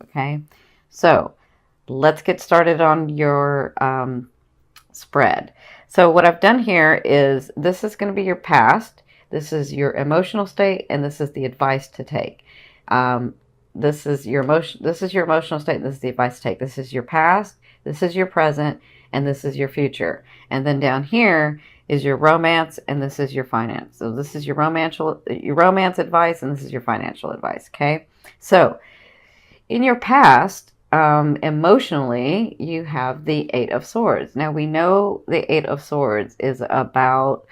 Okay, so let's get started on your spread. So what I've done here is this is going to be your past, this is your emotional state, and this is the advice to take. Um, this is your emotion. This is your emotional state. This is the advice to take. This is your past. This is your present, and this is your future. And then down here is your romance, and this is your finance. So this is your romance advice, and this is your financial advice. Okay. So in your past, emotionally, you have the Eight of Swords. Now we know the Eight of Swords is about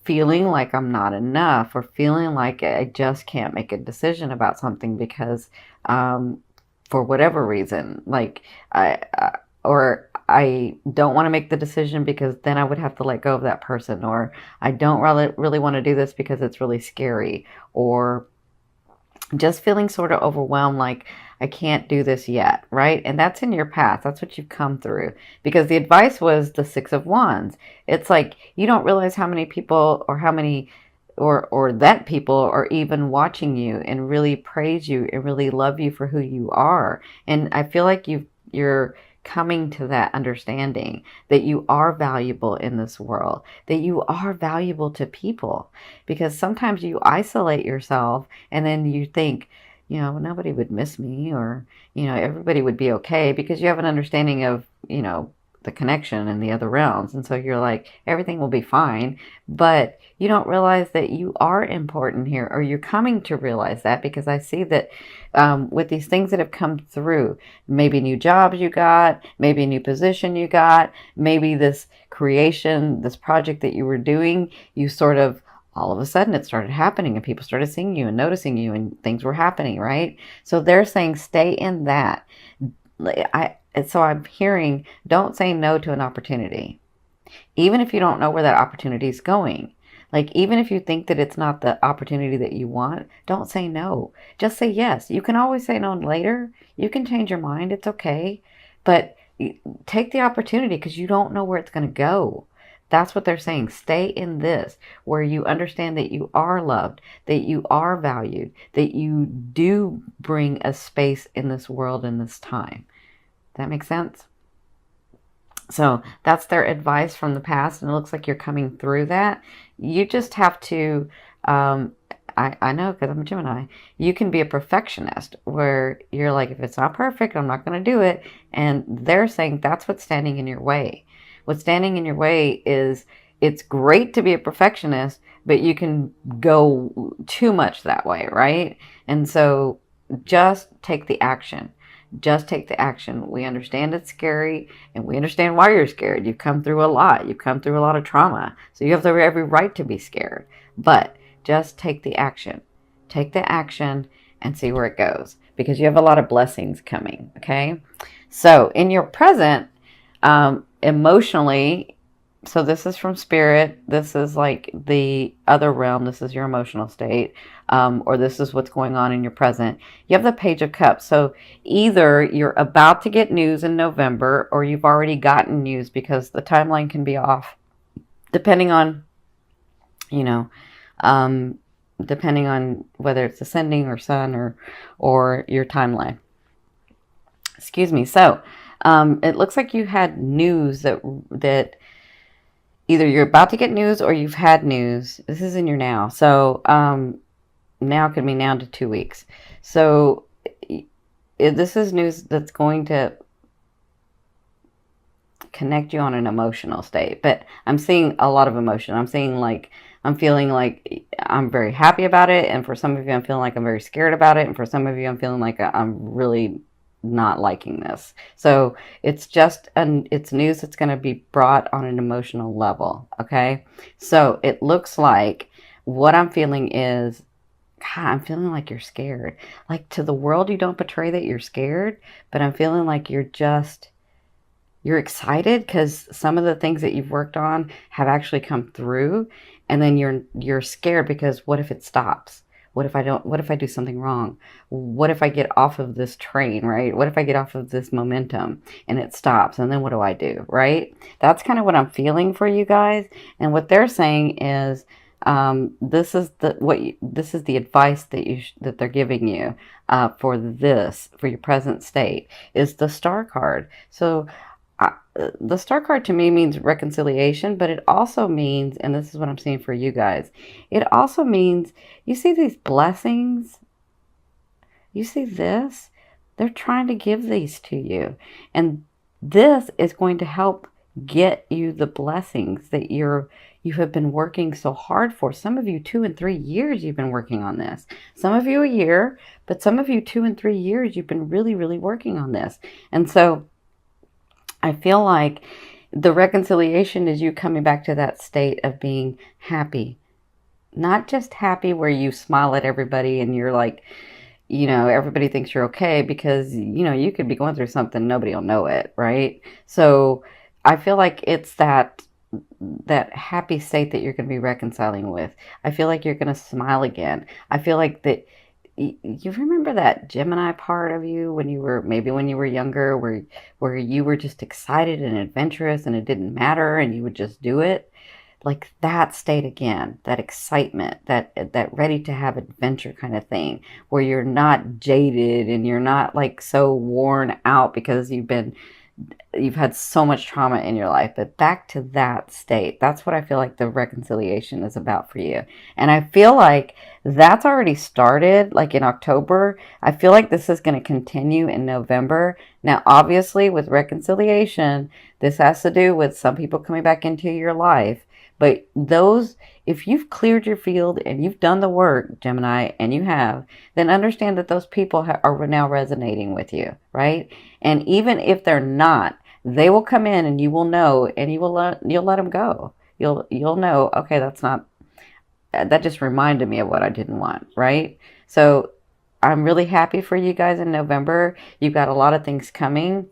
feeling like I'm not enough, or feeling like I just can't make a decision about something because, for whatever reason, like or I don't want to make the decision because then I would have to let go of that person, or I don't really want to do this because it's really scary, or just feeling sort of overwhelmed, like I can't do this yet, right? And that's in your past. That's what you've come through, because the advice was the Six of Wands. It's like you don't realize how many people, or how many, or that people are even watching you and really praise you and really love you for who you are. And I feel like you're coming to that understanding that you are valuable in this world, that you are valuable to people, because sometimes you isolate yourself and then you think, nobody would miss me, or, everybody would be okay, because you have an understanding of, the connection in the other realms. And so you're like, everything will be fine. But you don't realize that you are important here, or you're coming to realize that, because I see that with these things that have come through, maybe new jobs you got, maybe a new position you got, maybe this creation, this project that you were doing, you sort of, all of a sudden it started happening and people started seeing you and noticing you and things were happening, right? So they're saying stay in that. So I'm hearing, don't say no to an opportunity, even if you don't know where that opportunity is going. Like, even if you think that it's not the opportunity that you want, don't say no. Just say yes. You can always say no later. You can change your mind. It's okay. But take the opportunity, because you don't know where it's going to go. That's what they're saying. Stay in this, where you understand that you are loved, that you are valued, that you do bring a space in this world in this time. That makes sense? So that's their advice from the past, and it looks like you're coming through that. You just have to, I know, because I'm a Gemini, you can be a perfectionist, where you're like, if it's not perfect, I'm not going to do it. And they're saying that's what's standing in your way. What's standing in your way is, it's great to be a perfectionist, but you can go too much that way, right? And so just take the action. Just take the action. We understand it's scary, and we understand why you're scared. You've come through a lot. You've come through a lot of trauma. So you have every right to be scared. But just take the action. Take the action and see where it goes, because you have a lot of blessings coming, okay? So in your present, emotionally, so this is from spirit. This is like the other realm. This is your emotional state, or this is what's going on in your present. You have the Page of Cups. So either you're about to get news in November, or you've already gotten news, because the timeline can be off depending on, you know, depending on whether it's ascending or sun, or your timeline. Excuse me. So it looks like you had news that either you're about to get news or you've had news. This is in your now. So now could be now to 2 weeks. So this is news that's going to connect you on an emotional state. But I'm seeing a lot of emotion. I'm seeing like, I'm feeling like I'm very happy about it. And for some of you, I'm feeling like I'm very scared about it. And for some of you, I'm feeling like I'm really not liking this. So it's just it's news that's going to be brought on an emotional level. Okay. So it looks like what I'm feeling is, God, I'm feeling like you're scared. Like, to the world, you don't portray that you're scared, but I'm feeling like you're excited, because some of the things that you've worked on have actually come through. And then you're scared, because what if it stops? What if I do something wrong? What if I get off of this train, right? What if I get off of this momentum and it stops? And then what do? Right? That's kind of what I'm feeling for you guys. And what they're saying is, This is this is the advice that that they're giving you for this, for your present state, is the star card. So the star card to me means reconciliation, but it also means, and this is what I'm seeing for you guys, it also means, you see these blessings, you see this, they're trying to give these to you, and this is going to help get you the blessings that you have been working so hard for. Some of you 2 and 3 years you've been working on this. Some of you a year, but some of you 2 and 3 years you've been really, really working on this. And so I feel like the reconciliation is you coming back to that state of being happy. Not just happy where you smile at everybody and you're like, everybody thinks you're okay, because, you could be going through something, nobody will know it, right? So I feel like it's that happy state that you're going to be reconciling with. I feel like you're going to smile again. I feel like that you remember that Gemini part of you when you were, maybe when you were younger, where you were just excited and adventurous and it didn't matter and you would just do it. Like that state again, that excitement, that ready to have adventure kind of thing, where you're not jaded and you're not like so worn out because you've had so much trauma in your life. But back to that state, that's what I feel like the reconciliation is about for you. And I feel like that's already started, like in October. I feel like this is going to continue in November. Now, obviously, with reconciliation, this has to do with some people coming back into your life. But if you've cleared your field and you've done the work, Gemini, and you have, then understand that those people are now resonating with you, right? And even if they're not, they will come in and you will know, and you'll let them go. You'll know, okay, that just reminded me of what I didn't want, right? So I'm really happy for you guys in November. You've got a lot of things coming.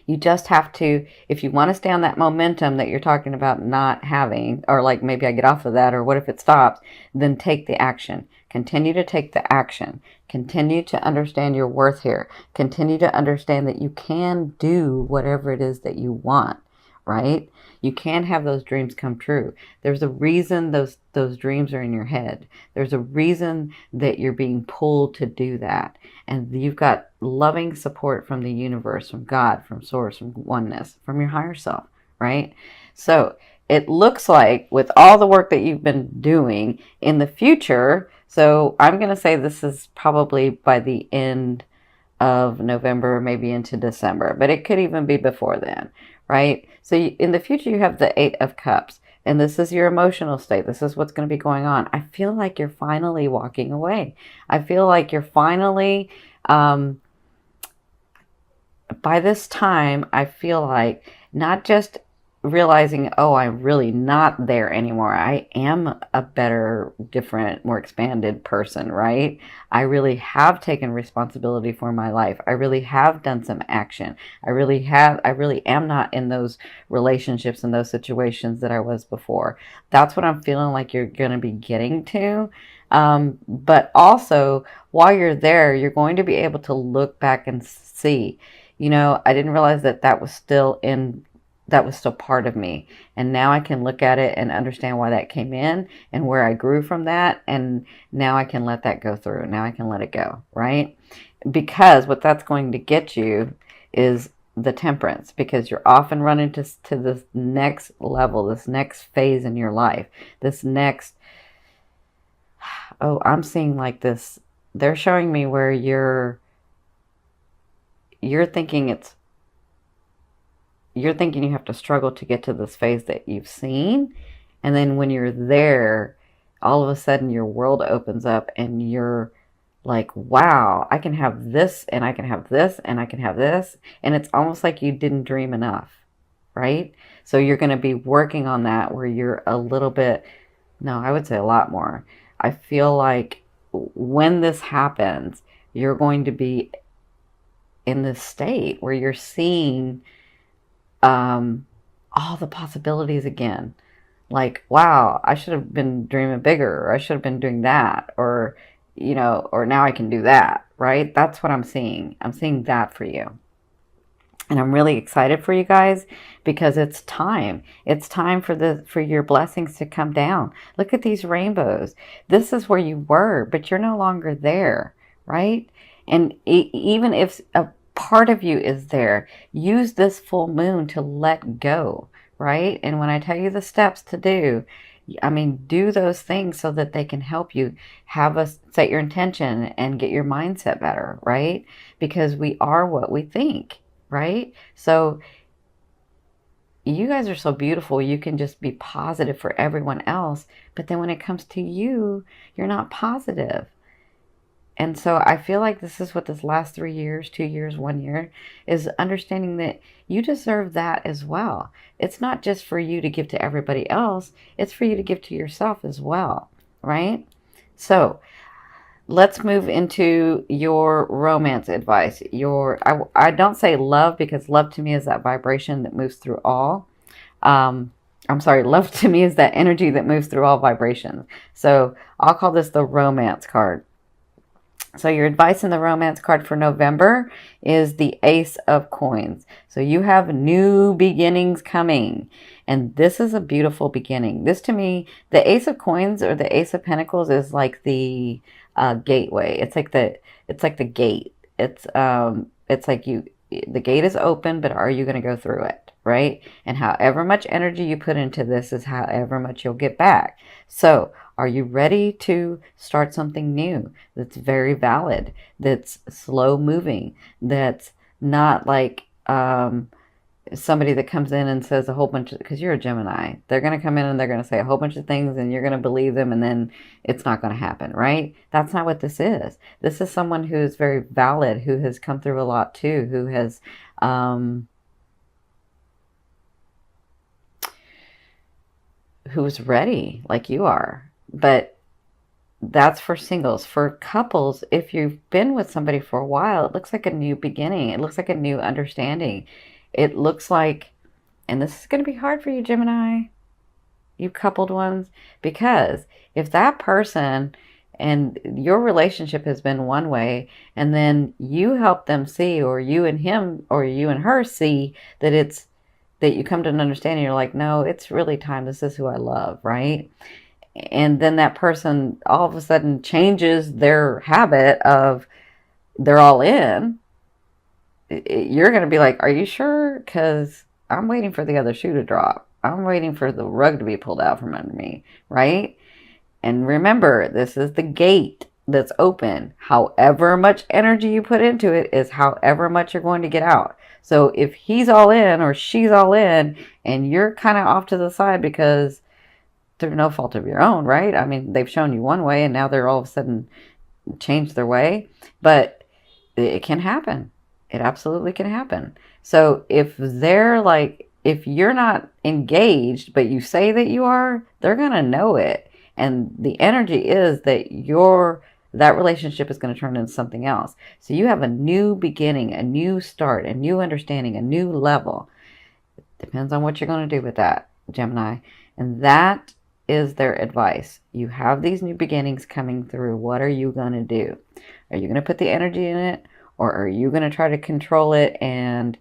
You just have to, if you want to stay on that momentum that you're talking about not having, or like maybe I get off of that, or what if it stops, then take the action. Continue to take the action. Continue to understand your worth here. Continue to understand that you can do whatever it is that you want, right? You can have those dreams come true. There's a reason those dreams are in your head. There's a reason that you're being pulled to do that. And you've got loving support from the universe, from God, from source, from oneness, from your higher self, right? So it looks like with all the work that you've been doing in the future, so I'm going to say this is probably by the end of November, maybe into December, but it could even be before then, right? So in the future, you have the 8 of Cups, and this is your emotional state. This is what's going to be going on. I feel like you're finally walking away. I feel like you're finally, by this time, I feel like not just realizing, oh, I'm really not there anymore. I am a better, different, more expanded person, right? I really have taken responsibility for my life. I really have done some action. I really am not in those relationships and those situations that I was before. That's what I'm feeling like you're going to be getting to. But also, while you're there, you're going to be able to look back and see, I didn't realize that was still part of me. And now I can look at it and understand why that came in and where I grew from that. And now I can let that go through. Now I can let it go, right? Because what that's going to get you is the Temperance, because you're often running to this next level, this next phase in your life, this next, I'm seeing like this. They're showing me where you're thinking you have to struggle to get to this phase that you've seen. And then when you're there, all of a sudden your world opens up and you're like, wow, I can have this and I can have this and I can have this. And it's almost like you didn't dream enough, right? So you're going to be working on that where you're a little bit, no, I would say a lot more. I feel like when this happens, you're going to be in this state where you're seeing all the possibilities again. Like, wow, I should have been dreaming bigger, or I should have been doing that, or, or now I can do that, right? That's what I'm seeing. I'm seeing that for you. And I'm really excited for you guys because it's time. It's time for your blessings to come down. Look at these rainbows. This is where you were, but you're no longer there, right? And even if a part of you is there, use this full moon to let go, right? And when I tell you the steps to do, I mean, do those things so that they can help you have a set your intention and get your mindset better, right? Because we are what we think, right? So you guys are so beautiful. You can just be positive for everyone else. But then when it comes to you, you're not positive. And so I feel like this is what this last 3 years, 2 years, 1 year is understanding that you deserve that as well. It's not just for you to give to everybody else, it's for you to give to yourself as well, right? So let's move into your romance advice. I don't say love because love to me is that vibration that moves through all. I'm sorry, love to me is that energy that moves through all vibrations. So I'll call this the romance card. So your advice in the romance card for November is the Ace of Coins. So you have new beginnings coming. And this is a beautiful beginning. This to me, the Ace of Coins or the Ace of Pentacles is like the gateway. It's like the gate. It's like the gate is open, but are you going to go through it, right? And however much energy you put into this is however much you'll get back. So are you ready to start something new that's very valid, that's slow moving, that's not like somebody that comes in and says a whole bunch of, because you're a Gemini, they're going to come in and they're going to say a whole bunch of things and you're going to believe them and then it's not going to happen, right? That's not what this is. This is someone who is very valid, who has come through a lot too, who has who's ready like you are. But that's for singles. For couples, if you've been with somebody for a while, it looks like a new beginning. It looks like a new understanding. It looks like, and this is going to be hard for you, Gemini, you coupled ones, because if that person and your relationship has been one way, and then you help them see, or you and him, or you and her see that that you come to an understanding, you're like, no, it's really time. This is who I love, right? And then that person all of a sudden changes their habit of they're all in. You're going to be like, are you sure? Because I'm waiting for the other shoe to drop. I'm waiting for the rug to be pulled out from under me, right? And remember, this is the gate that's open. However much energy you put into it is however much you're going to get out. So if he's all in or she's all in and you're kind of off to the side because through no fault of your own, right? I mean, they've shown you one way and now they're all of a sudden changed their way. But it can happen. It absolutely can happen. So if they're like, if you're not engaged, but you say that you are, they're going to know it. And the energy is that that relationship is going to turn into something else. So you have a new beginning, a new start, a new understanding, a new level. It depends on what you're going to do with that, Gemini. And that is their advice. You have these new beginnings coming through. What are you going to do? Are you going to put the energy in it? Or are you going to try to control it and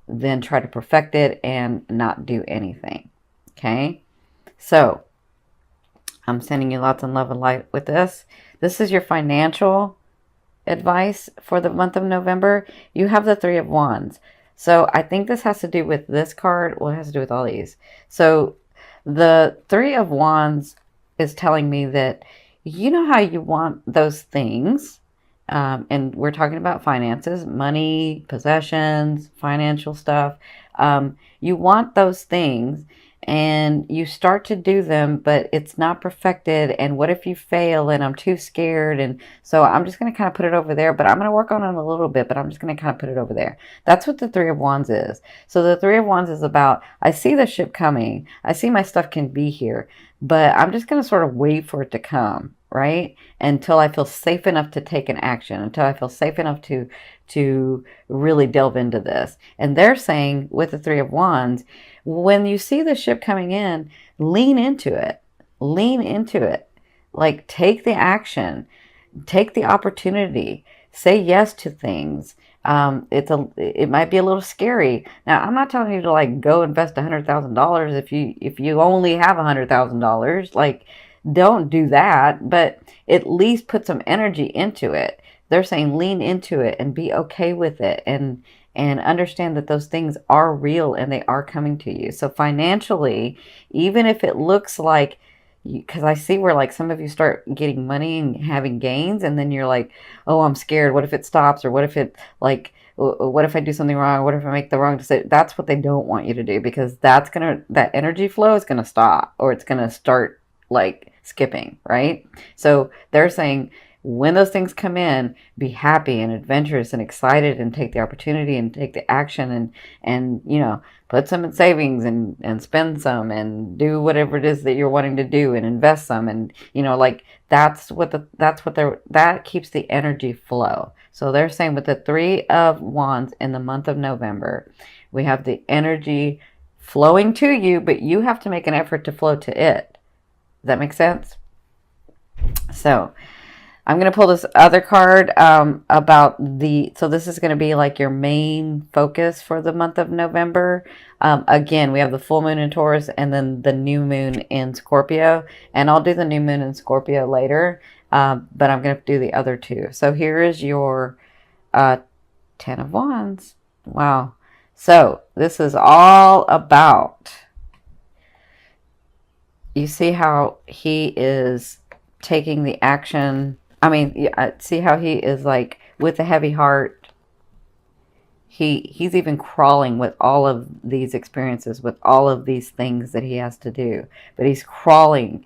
then try to perfect it and not do anything? Okay? So, I'm sending you lots of love and light with this. This is your financial advice for the month of November. You have the Three of Wands. So, I think this has to do with this card. Well, it has to do with all these. So, the Three of Wands is telling me that you know how you want those things. And we're talking about finances, money, possessions, financial stuff. You want those things and you start to do them, but it's not perfected. And what if you fail and I'm too scared? And so I'm just going to kind of put it over there, but I'm going to work on it a little bit, but I'm just going to kind of put it over there. That's what the Three of Wands is. So the Three of Wands is about, I see the ship coming. I see my stuff can be here, but I'm just going to sort of wait for it to come, right? Until I feel safe enough to take an action, until I feel safe enough to really delve into this. And they're saying with the Three of Wands, when you see the ship coming in, lean into it. Lean into it. Like, take the action. Take the opportunity. Say yes to things. it might be a little scary. Now, I'm not telling you to like go invest $100,000 if you only have $100,000. Like, don't do that, but at least put some energy into it. They're saying lean into it and be okay with it, and understand that those things are real and they are coming to you. So financially, even if it looks like, because I see where like some of you start getting money and having gains, and then you're like, oh, I'm scared. What if it stops? Or what if it like, what if I do something wrong? What if I make the wrong decision? That's what they don't want you to do, because that energy flow is gonna stop, or it's gonna start like skipping, right? So they're saying when those things come in, be happy and adventurous and excited, and take the opportunity and take the action, and put some in savings, and spend some, and do whatever it is that you're wanting to do, and invest some, and like that keeps the energy flow. So they're saying with the 3 of Wands in the month of November, we have the energy flowing to you, but you have to make an effort to flow to it. Does that make sense? So I'm going to pull this other card so this is going to be like your main focus for the month of November. Again, we have the full moon in Taurus and then the new moon in Scorpio. And I'll do the new moon in Scorpio later, but I'm going to do the other two. So here is your 10 of Wands. Wow. So this is all about, you see how he is taking the action. I mean, see how he is like with a heavy heart. He's even crawling with all of these experiences, with all of these things that he has to do. But he's crawling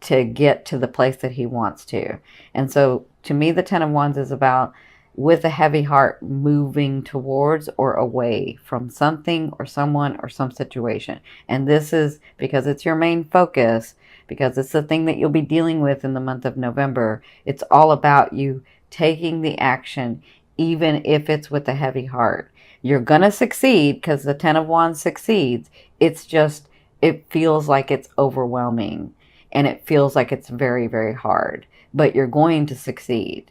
to get to the place that he wants to. And so to me, the 10 of Wands is about, with a heavy heart, moving towards or away from something or someone or some situation. And this is because it's your main focus, because it's the thing that you'll be dealing with in the month of November. It's all about you taking the action, even if it's with a heavy heart. You're going to succeed, because the 10 of Wands succeeds. It's just, it feels like it's overwhelming, and it feels like it's very, very hard, but you're going to succeed.